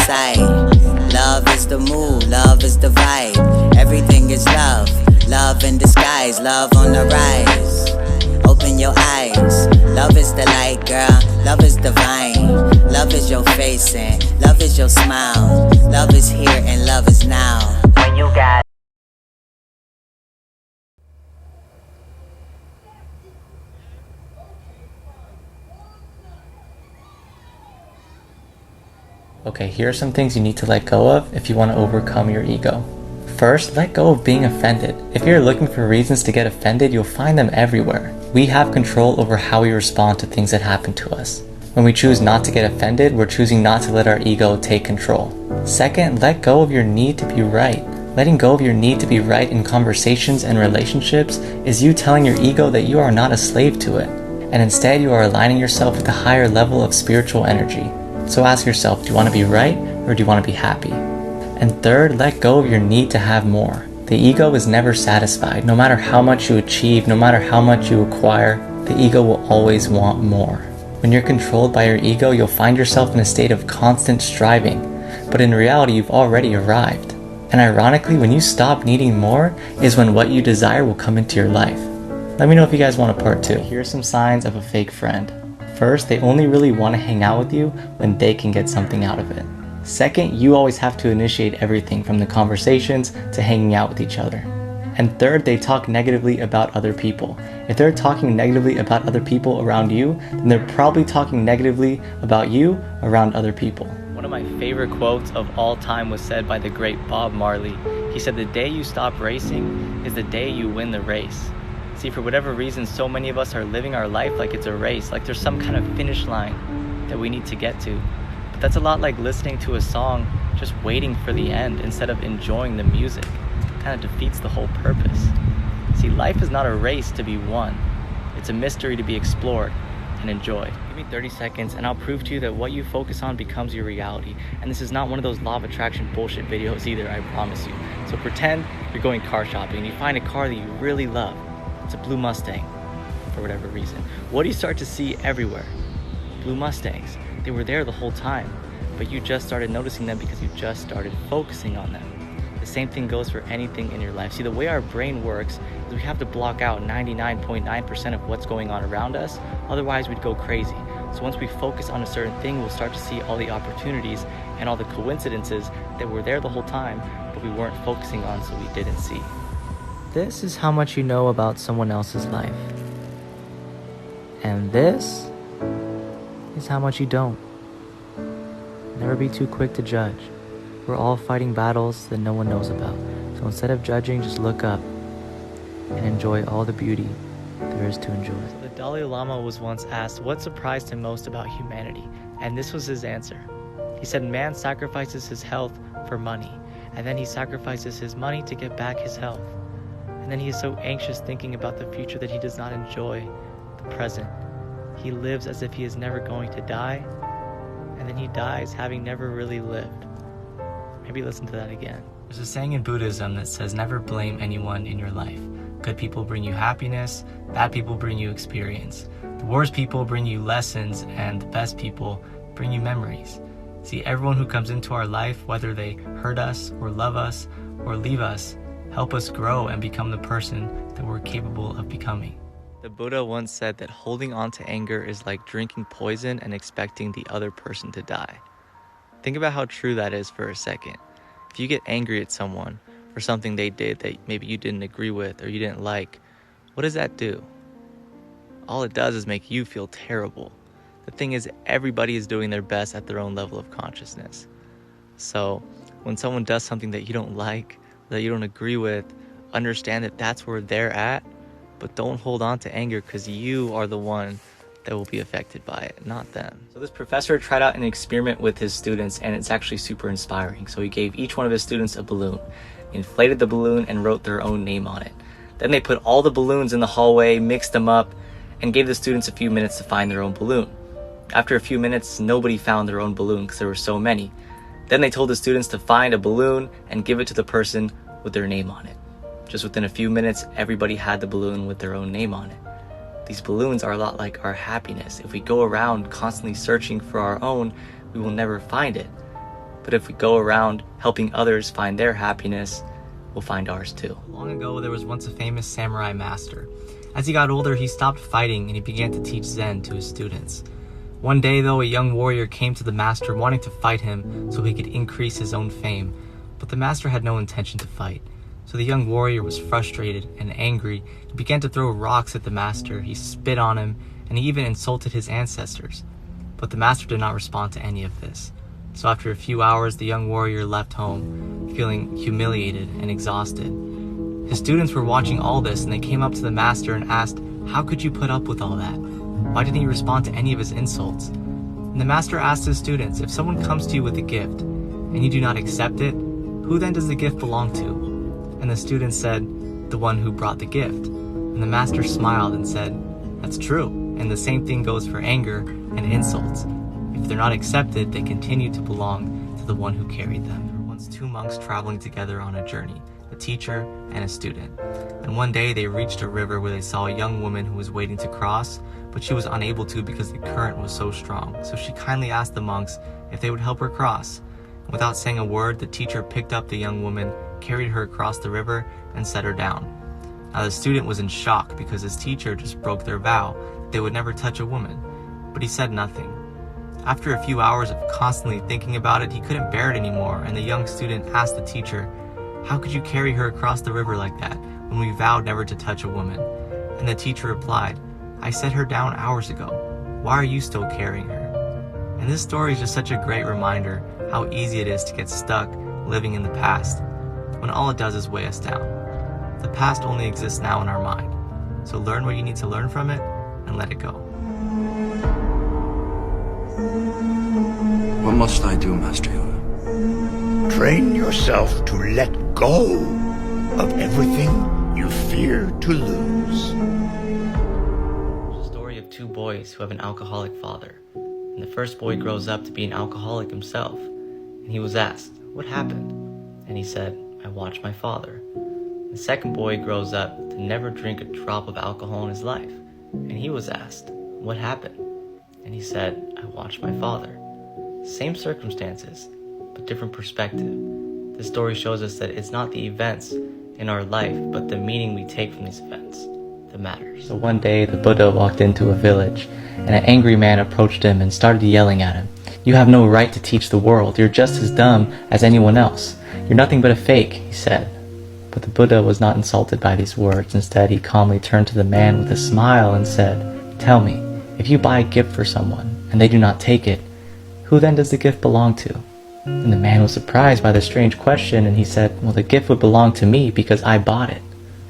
sight. Love is the mood, love is the vibe. Everything is love, love in disguise, love on the rise. Open your eyes, love is the light, girl, love is divine. Love is your face and love is your smile. Love is here and love is now. When you got Okay, here are some things you need to let go of if you want to overcome your ego. First, let go of being offended. If you're looking for reasons to get offended, you'll find them everywhere. We have control over how we respond to things that happen to us. When we choose not to get offended, we're choosing not to let our ego take control. Second, let go of your need to be right. Letting go of your need to be right in conversations and relationships is you telling your ego that you are not a slave to it, and instead you are aligning yourself with a higher level of spiritual energy. So ask yourself, do you want to be right or do you want to be happy? And third, let go of your need to have more. The ego is never satisfied. No matter how much you achieve, no matter how much you acquire, the ego will always want more. When you're controlled by your ego, you'll find yourself in a state of constant striving, but in reality, you've already arrived. And ironically, when you stop needing more is when what you desire will come into your life. Let me know if you guys want a part 2. Here are some signs of a fake friend. First, they only really want to hang out with you when they can get something out of it. Second, you always have to initiate everything from the conversations to hanging out with each other. And third, they talk negatively about other people. If they're talking negatively about other people around you, then they're probably talking negatively about you around other people. One of my favorite quotes of all time was said by the great Bob Marley. He said, "The day you stop racing is the day you win the race." See, for whatever reason, so many of us are living our life like it's a race, like there's some kind of finish line that we need to get to. But that's a lot like listening to a song, just waiting for the end instead of enjoying the music. It kind of defeats the whole purpose. See, life is not a race to be won. It's a mystery to be explored and enjoyed. Give me 30 seconds and I'll prove to you that what you focus on becomes your reality. And this is not one of those law of attraction bullshit videos either, I promise you. So pretend you're going car shopping and you find a car that you really love. It's a blue Mustang, for whatever reason. What do you start to see everywhere? Blue Mustangs. They were there the whole time, but you just started noticing them because you just started focusing on them. The same thing goes for anything in your life. See, the way our brain works is we have to block out 99.9% of what's going on around us, otherwise we'd go crazy. So once we focus on a certain thing, we'll start to see all the opportunities and all the coincidences that were there the whole time, but we weren't focusing on, so we didn't see. This is how much you know about someone else's life. And this is how much you don't. Never be too quick to judge. We're all fighting battles that no one knows about. So instead of judging, just look up and enjoy all the beauty there is to enjoy. So the Dalai Lama was once asked what surprised him most about humanity, and this was his answer. He said, man sacrifices his health for money, and then he sacrifices his money to get back his health. And then he is so anxious thinking about the future that he does not enjoy the present. He lives as if he is never going to die, and then he dies having never really lived. Maybe listen to that again. There's a saying in Buddhism that says never blame anyone in your life. Good people bring you happiness, bad people bring you experience. The worst people bring you lessons, and the best people bring you memories. See, everyone who comes into our life, whether they hurt us or love us or leave us, help us grow and become the person that we're capable of becoming. The Buddha once said that holding on to anger is like drinking poison and expecting the other person to die. Think about how true that is for a second. If you get angry at someone for something they did that maybe you didn't agree with or you didn't like, what does that do? All it does is make you feel terrible. The thing is, everybody is doing their best at their own level of consciousness. So when someone does something that you don't like, that you don't agree with, understand that that's where they're at, but don't hold on to anger because you are the one that will be affected by it, not them. So this professor tried out an experiment with his students, and it's actually super inspiring. So he gave each one of his students a balloon, inflated the balloon, and wrote their own name on it. Then they put all the balloons in the hallway, mixed them up, and gave the students a few minutes to find their own balloon. After a few minutes, nobody found their own balloon because there were so many. Then they told the students to find a balloon and give it to the person with their name on it. Just within a few minutes, everybody had the balloon with their own name on it. These balloons are a lot like our happiness. If we go around constantly searching for our own, we will never find it. But if we go around helping others find their happiness, we'll find ours too. Long ago, there was once a famous samurai master. As he got older, he stopped fighting and he began to teach Zen to his students. One day, though, a young warrior came to the master wanting to fight him so he could increase his own fame. But the master had no intention to fight. So the young warrior was frustrated and angry. He began to throw rocks at the master. He spit on him, and he even insulted his ancestors. But the master did not respond to any of this. So after a few hours, the young warrior left home, feeling humiliated and exhausted. His students were watching all this, and they came up to the master and asked, "How could you put up with all that? Why didn't you respond to any of his insults?" And the master asked his students, "If someone comes to you with a gift, and you do not accept it, who then does the gift belong to?" And the students said, "The one who brought the gift." And the master smiled and said, "That's true, and the same thing goes for anger and insults. If they're not accepted, they continue to belong to the one who carried them." There were once two monks traveling together on a journey, a teacher and a student. And one day they reached a river where they saw a young woman who was waiting to cross, but she was unable to because the current was so strong. So she kindly asked the monks if they would help her cross. Without saying a word, the teacher picked up the young woman, carried her across the river, and set her down. Now the student was in shock because his teacher just broke their vow that they would never touch a woman, but he said nothing. After a few hours of constantly thinking about it, he couldn't bear it anymore, and the young student asked the teacher, "How could you carry her across the river like that when we vowed never to touch a woman?" And the teacher replied, "I set her down hours ago. Why are you still carrying her?" And this story is just such a great reminder how easy it is to get stuck living in the past, when all it does is weigh us down. The past only exists now in our mind, so learn what you need to learn from it and let it go. What must I do, Master Yoda? Train yourself to let go of everything you fear to lose. It's a story of two boys who have an alcoholic father. And the first boy grows up to be an alcoholic himself. And he was asked, "What happened?" And he said, "I watched my father." The second boy grows up to never drink a drop of alcohol in his life. And he was asked, "What happened?" And he said, "I watched my father." Same circumstances, but different perspective. This story shows us that it's not the events in our life, but the meaning we take from these events that matters. So one day, the Buddha walked into a village, and an angry man approached him and started yelling at him. "You have no right to teach the world. You're just as dumb as anyone else. You're nothing but a fake," he said. But the Buddha was not insulted by these words. Instead, he calmly turned to the man with a smile and said, "Tell me, if you buy a gift for someone and they do not take it, who then does the gift belong to?" And the man was surprised by the strange question, and he said, "Well, the gift would belong to me because I bought it."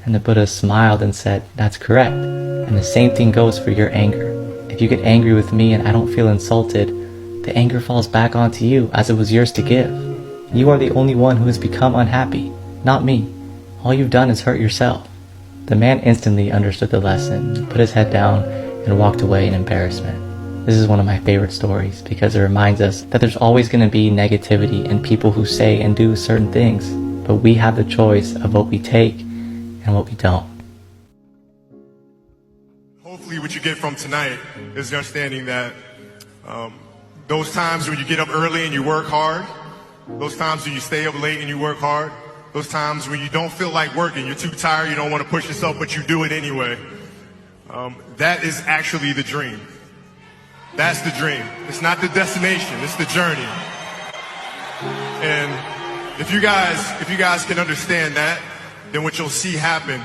And the Buddha smiled and said, "That's correct. And the same thing goes for your anger. If you get angry with me and I don't feel insulted, the anger falls back onto you as it was yours to give. You are the only one who has become unhappy, not me. All you've done is hurt yourself." The man instantly understood the lesson, put his head down, and walked away in embarrassment. This is one of my favorite stories because it reminds us that there's always going to be negativity in people who say and do certain things, but we have the choice of what we take and what we don't. Hopefully what you get from tonight is the understanding that those times when you get up early and you work hard, those times when you stay up late and you work hard, those times when you don't feel like working, you're too tired, you don't want to push yourself, but you do it anyway, that is actually the dream. That's the dream. It's not the destination, it's the journey. And if you guys can understand that, then what you'll see happen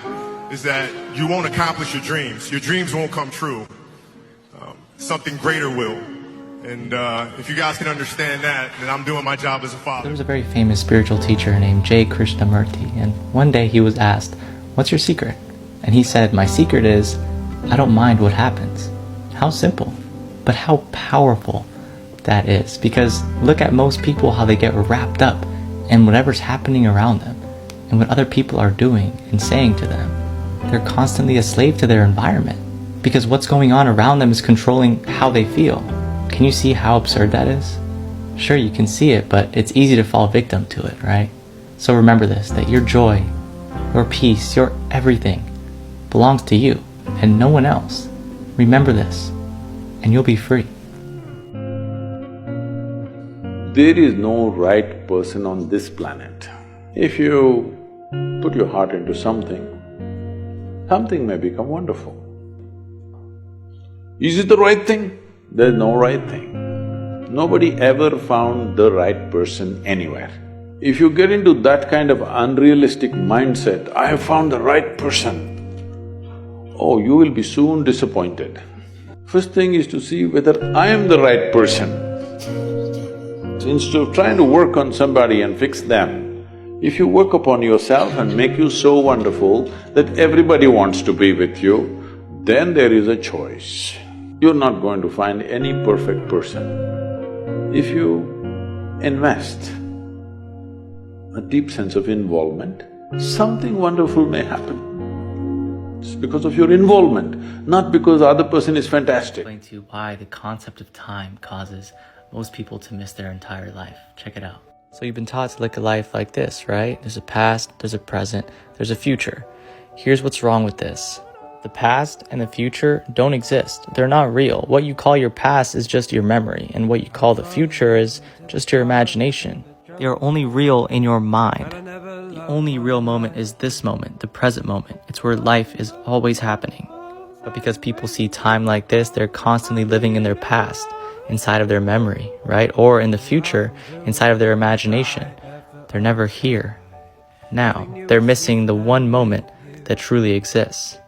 is that you won't accomplish your dreams. Your dreams won't come true. Something greater will. And if you guys can understand that, then I'm doing my job as a father. There was a very famous spiritual teacher named J. Krishnamurti, and one day he was asked, "What's your secret?" And he said, "My secret is, I don't mind what happens." How simple, but how powerful that is. Because look at most people, how they get wrapped up in whatever's happening around them and what other people are doing and saying to them. They're constantly a slave to their environment because what's going on around them is controlling how they feel. Can you see how absurd that is? Sure, you can see it, but it's easy to fall victim to it, right? So remember this, that your joy, your peace, your everything belongs to you and no one else. Remember this, and you'll be free. There is no right person on this planet. If you put your heart into something, something may become wonderful. Is it the right thing? There's no right thing. Nobody ever found the right person anywhere. If you get into that kind of unrealistic mindset, I have found the right person, oh, you will be soon disappointed. First thing is to see whether I am the right person. Instead of trying to work on somebody and fix them, if you work upon yourself and make you so wonderful that everybody wants to be with you, then there is a choice. You're not going to find any perfect person. If you invest a deep sense of involvement, something wonderful may happen. It's because of your involvement, not because the other person is fantastic. Explain to you why the concept of time causes most people to miss their entire life. Check it out. So you've been taught to look at life like this, right? There's a past, there's a present, there's a future. Here's what's wrong with this. The past and the future don't exist. They're not real. What you call your past is just your memory, and what you call the future is just your imagination. They are only real in your mind. The only real moment is this moment, the present moment. It's where life is always happening. But because people see time like this, they're constantly living in their past, inside of their memory, right? Or in the future, inside of their imagination. They're never here, now. They're missing the one moment that truly exists.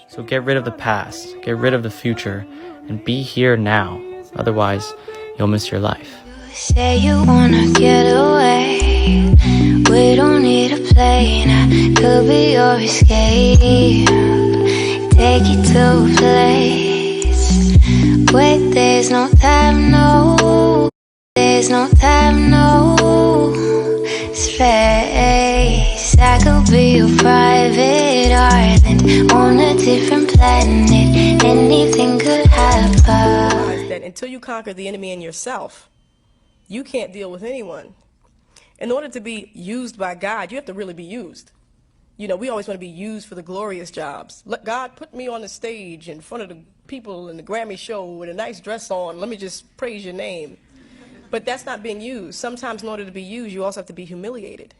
So get rid of the past, get rid of the future, and be here now. Otherwise, you'll miss your life. Say you wanna get away. We don't need a plane. I could be your escape. Take you to a place. Wait, there's no time, no. There's no time, no space. I could be your private island on a different planet. Anything could happen. That until you conquer the enemy in yourself, you can't deal with anyone. In order to be used by God, you have to really be used. You know, we always want to be used for the glorious jobs. Let God put me on the stage in front of the people in the Grammy show with a nice dress on. Let me just praise your name. But that's not being used. Sometimes in order to be used, you also have to be humiliated.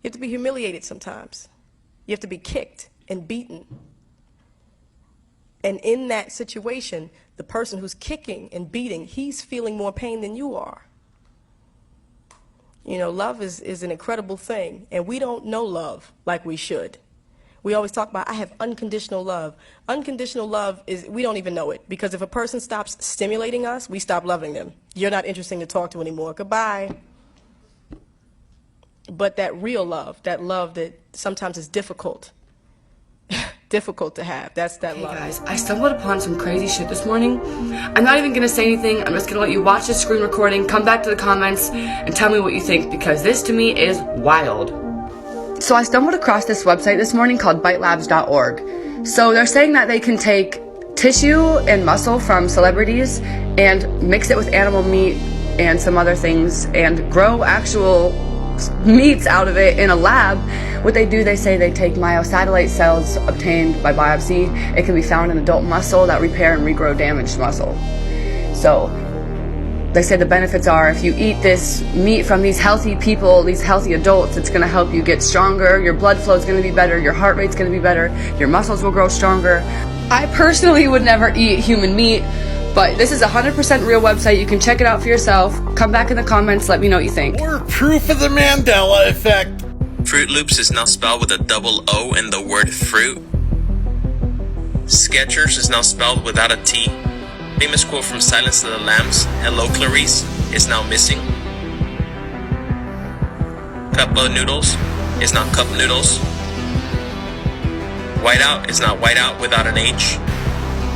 You have to be humiliated sometimes. You have to be kicked and beaten. And in that situation, the person who's kicking and beating, he's feeling more pain than you are. You know, love is an incredible thing, and we don't know love like we should. We always talk about, I have unconditional love. Unconditional love is, we don't even know it, because if a person stops stimulating us, we stop loving them. You're not interesting to talk to anymore. Goodbye. But that real love that sometimes is difficult to have, that's that love. Hey guys, I stumbled upon some crazy shit this morning. I'm not even gonna say anything. I'm just gonna let you watch this screen recording, come back to the comments, and tell me what you think, because this to me is wild. So I stumbled across this website this morning called bitelabs.org. So they're saying that they can take tissue and muscle from celebrities and mix it with animal meat and some other things and grow actual meats out of it in a lab. What they do, they say they take myosatellite cells obtained by biopsy. It can be found in adult muscle that repair and regrow damaged muscle. So they say the benefits are, if you eat this meat from these healthy people, these healthy adults, it's going to help you get stronger, your blood flow is going to be better, your heart rate's going to be better, your muscles will grow stronger. I personally would never eat human meat, but this is a 100% real website. You can check it out for yourself. Come back in the comments, let me know what you think. More proof of the Mandela effect. Fruit Loops is now spelled with a double O in the word fruit. Skechers is now spelled without a T. Famous quote from Silence of the Lambs, "Hello Clarice," is now missing. Cup of noodles is not cup noodles. Whiteout is not whiteout without an H.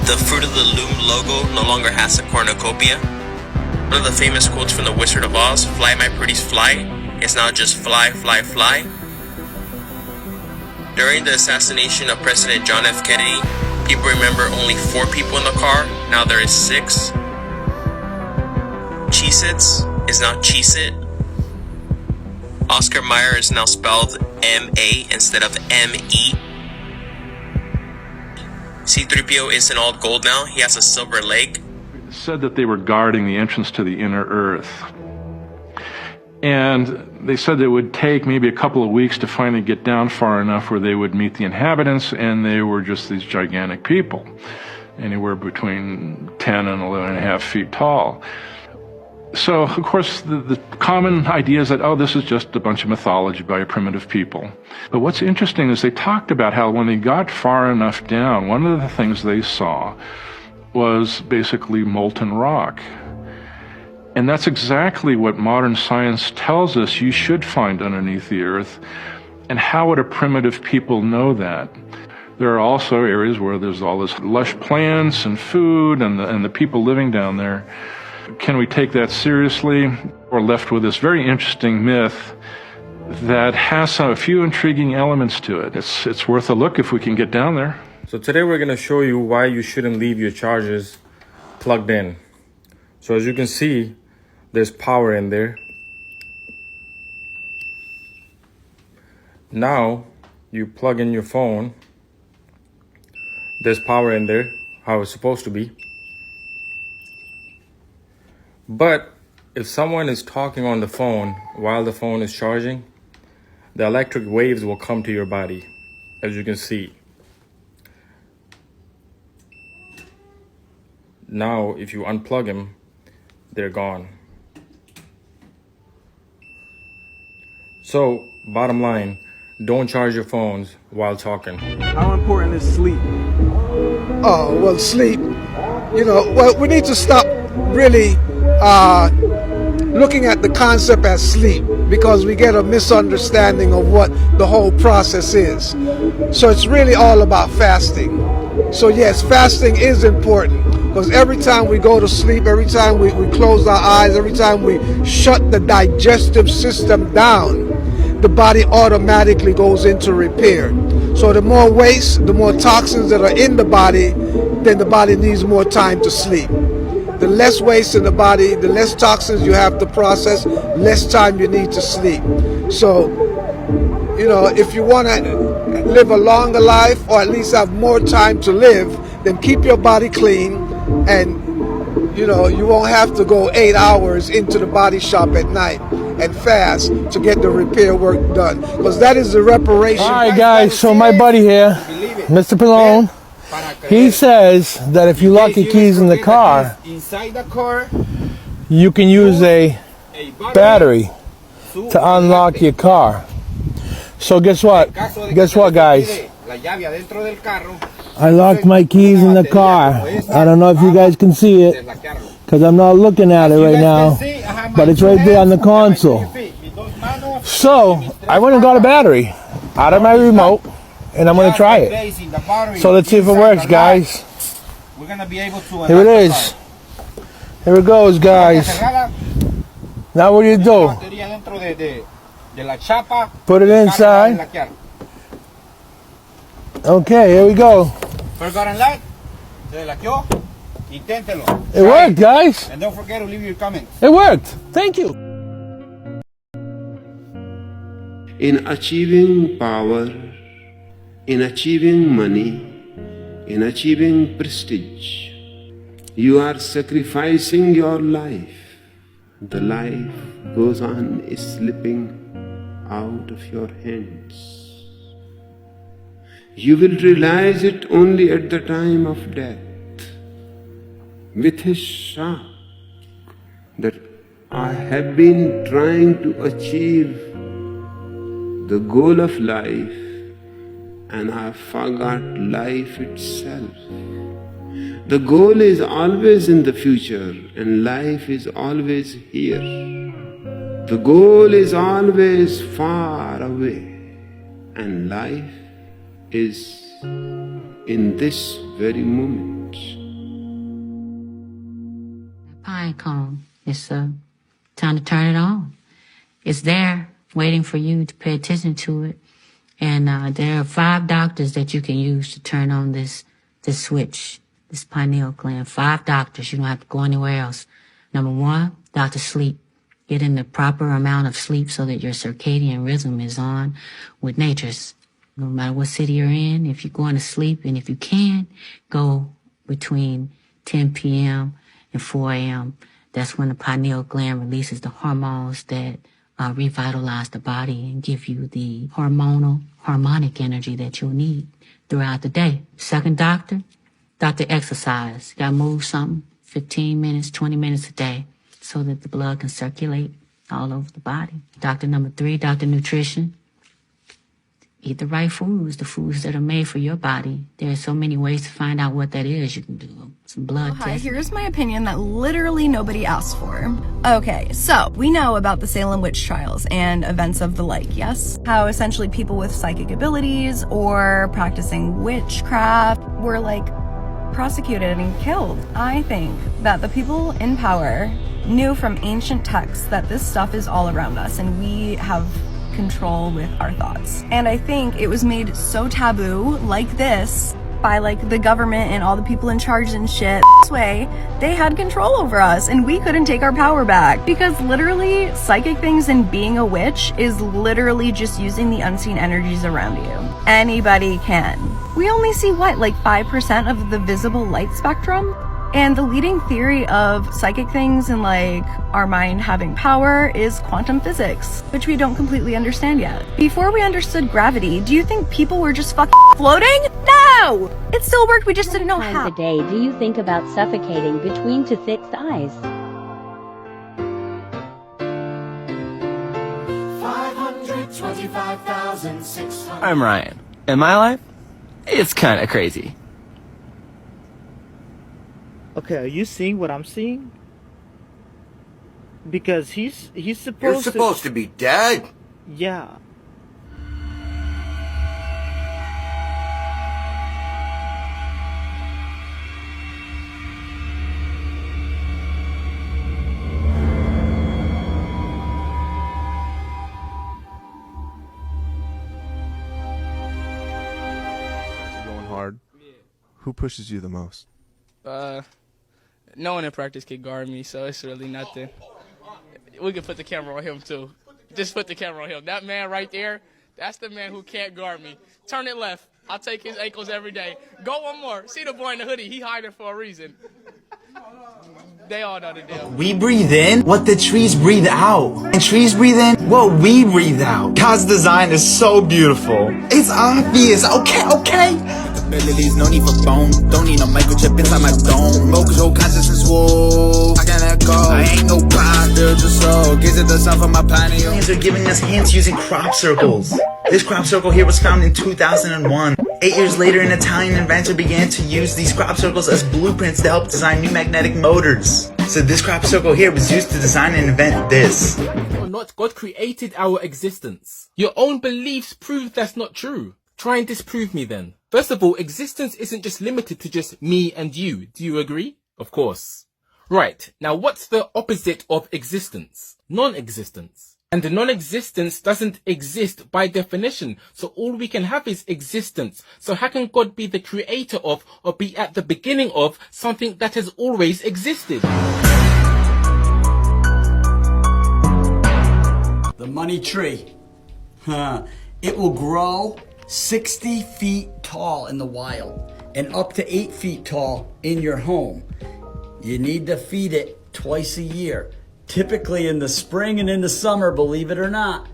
The Fruit of the Loom logo no longer has a cornucopia. One of the famous quotes from The Wizard of Oz, "Fly my pretties fly," is now just "fly, fly, fly." During the assassination of President John F. Kennedy, people remember only 4 people in the car, now there is 6. Cheez-Its is now Cheez-It. Oscar Mayer is now spelled M-A instead of M-E. C-3PO isn't all gold now, he has a silver leg. said that they were guarding the entrance to the inner earth. And they said it would take maybe a couple of weeks to finally get down far enough where they would meet the inhabitants, and they were just these gigantic people, anywhere between 10 and 11 and a half feet tall. So, of course, the common idea is that, oh, this is just a bunch of mythology by primitive people. But what's interesting is they talked about how when they got far enough down, one of the things they saw was basically molten rock. And that's exactly what modern science tells us you should find underneath the earth. And how would a primitive people know that? There are also areas where there's all this lush plants and food and the people living down there. Can we take that seriously? We're left with this very interesting myth that has a few intriguing elements to it. It's worth a look if we can get down there. So today we're going to show you why you shouldn't leave your chargers plugged in. So as you can see, there's power in there. Now you plug in your phone. There's power in there, how it's supposed to be. But if someone is talking on the phone while the phone is charging, the electric waves will come to your body, as you can see. Now, if you unplug them, they're gone. So, bottom line, don't charge your phones while talking. How important is sleep? Oh, well, sleep, well, we need to stop really looking at the concept as sleep, because we get a misunderstanding of what the whole process is. So it's really all about fasting. So yes, fasting is important, because every time we go to sleep, every time we close our eyes, every time we shut the digestive system down, the body automatically goes into repair. So the more waste, the more toxins that are in the body, then the body needs more time to sleep. The less waste in the body, the less toxins you have to process, less time you need to sleep. So, if you want to live a longer life, or at least have more time to live, then keep your body clean, and you won't have to go 8 hours into the body shop at night and fast to get the repair work done, because that is the reparation. All right, guys, so my buddy here, Mr. Pallone, he says that if you lock your keys in the car, inside the car, you can use a battery to unlock your car. So guess what? Guess what, guys? I locked my keys in the car. I don't know if you guys can see it, because I'm not looking at it right now, but it's right there on the console. So I went and got a battery out of my remote, and I'm going to try it. So let's see if it works, guys. We're going to be able to. Here it is. Here it goes, guys. Now what do you do? Put it inside. Okay, here we go. It worked, guys. And don't forget to leave your comments. It worked. Thank you. In achieving power, in achieving money, in achieving prestige, you are sacrificing your life. The life goes on slipping out of your hands. You will realize it only at the time of death, with his shock that I have been trying to achieve the goal of life, and I forgot life itself. The goal is always in the future, and life is always here. The goal is always far away, and life is in this very moment. Pine cone, it's time to turn it on. It's there waiting for you to pay attention to it. And there are 5 doctors that you can use to turn on this switch, this pineal gland. 5 doctors. You don't have to go anywhere else. Number 1, Dr. Sleep. Get in the proper amount of sleep so that your circadian rhythm is on with nature's. No matter what city you're in, if you're going to sleep, and if you can, go between 10 p.m. and 4 a.m. That's when the pineal gland releases the hormones that revitalize the body and give you the harmonic energy that you'll need throughout the day. Second doctor exercise. You gotta move something, 15 minutes, 20 minutes a day, so that the blood can circulate all over the body. Doctor number 3, doctor nutrition. Eat the right foods, the foods that are made for your body. There are so many ways to find out what that is. You can do some blood Hi, tests. here's my opinion that literally nobody asked for. Okay, so we know about the Salem witch trials and events of the like, yes? How essentially people with psychic abilities or practicing witchcraft were like prosecuted and killed. I think that the people in power knew from ancient texts that this stuff is all around us and we have control with our thoughts. And I think it was made so taboo like this by like the government and all the people in charge and shit. This way, they had control over us and we couldn't take our power back, because literally psychic things and being a witch is literally just using the unseen energies around you. Anybody can. We only see what, like 5% of the visible light spectrum? And the leading theory of psychic things and like our mind having power is quantum physics, which we don't completely understand yet. Before we understood gravity, do you think people were just fucking floating? No! It still worked, we just didn't know how. How many times a day do you think about suffocating between two fixed eyes? 525,600. I'm Ryan, and my life, it's kind of crazy. Okay, are you seeing what I'm seeing? Because he's supposed You're supposed to be dead. Yeah. Going hard. Who pushes you the most? No one in practice can guard me, so it's really nothing. We can put the camera on him, too. Just put the camera on him. That man right there, that's the man who can't guard me. Turn it left. I'll take his ankles every day. Go one more. See the boy in the hoodie. He hiding for a reason. They all know the deal. We breathe in what the trees breathe out. And trees breathe in what we breathe out. God's design is so beautiful. It's obvious. Okay. Bellies, no need for bone. Don't need no microchip inside my dome. Remote control consciousness, whoa. I can let go. I ain't no pie, just so. Gaze at the sun from my pineal. Aliens are giving us hints using crop circles. This crop circle here was found in 2001. 8 years later, an Italian inventor began to use these crop circles as blueprints to help design new magnetic motors. So this crop circle here was used to design and invent this. Or not, God created our existence. Your own beliefs prove that's not true. Try and disprove me then. First of all, existence isn't just limited to just me and you. Do you agree? Of course. Right, now what's the opposite of existence? Non-existence. And the non-existence doesn't exist by definition, so all we can have is existence. So how can God be the creator of, or be at the beginning of, something that has always existed? The money tree. It will grow 60 feet tall in the wild and up to 8 feet tall in your home. You need to feed it twice a year, typically in the spring and in the summer, believe it or not.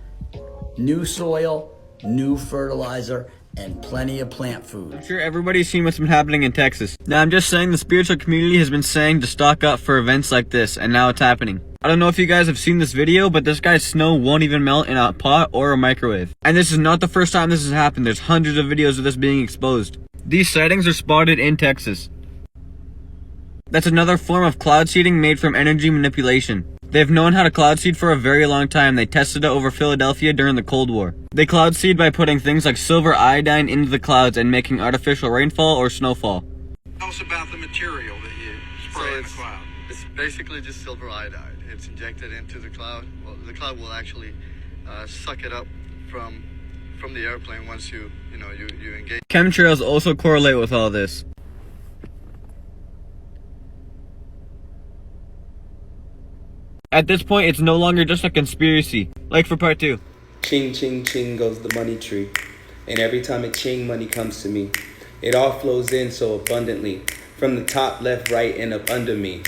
New soil, new fertilizer, and plenty of plant food. I'm sure everybody's seen what's been happening in Texas. Now, I'm just saying the spiritual community has been saying to stock up for events like this, and now it's happening. I don't know if you guys have seen this video, but this guy's snow won't even melt in a pot or a microwave. And this is not the first time this has happened. There's hundreds of videos of this being exposed. These sightings are spotted in Texas. That's another form of cloud seeding made from energy manipulation. They've known how to cloud seed for a very long time. They tested it over Philadelphia during the Cold War. They cloud seed by putting things like silver iodine into the clouds and making artificial rainfall or snowfall. Tell us about the material that you spray in the cloud. It's basically just silver iodide. It's injected into the cloud. Well, the cloud will actually suck it up from the airplane once you engage. Chemtrails also correlate with all this. At this point, it's no longer just a conspiracy. Like for part 2. Ching, ching, ching goes the money tree. And every time a ching money comes to me, it all flows in so abundantly. From the top, left, right, and up under me.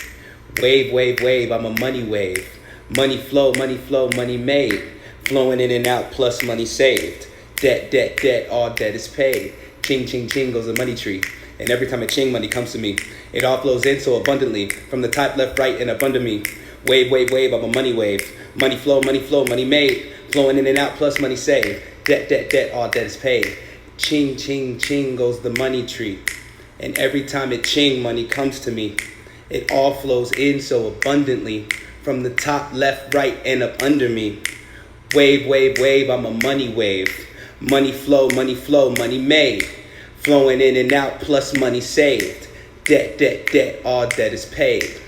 Wave, wave, wave, I'm a money wave. Money flow, money made. Flowing in and out, plus money saved. Debt, debt, debt, all debt is paid. Ching, ching, ching goes the money tree. And every time a ching money comes to me, it all flows in so abundantly. From the top, left, right, and up under me. Wave, wave, wave, I'm a money wave. Money flow, money made. Flowing in and out, plus money saved. Debt, debt, debt, all debt is paid. Ching, ching, ching goes the money tree. And every time a ching money comes to me, it all flows in so abundantly. From the top, left, right, and up under me. Wave, wave, wave, I'm a money wave. Money flow, money made. Flowing in and out, plus money saved. Debt, debt, debt, all debt is paid.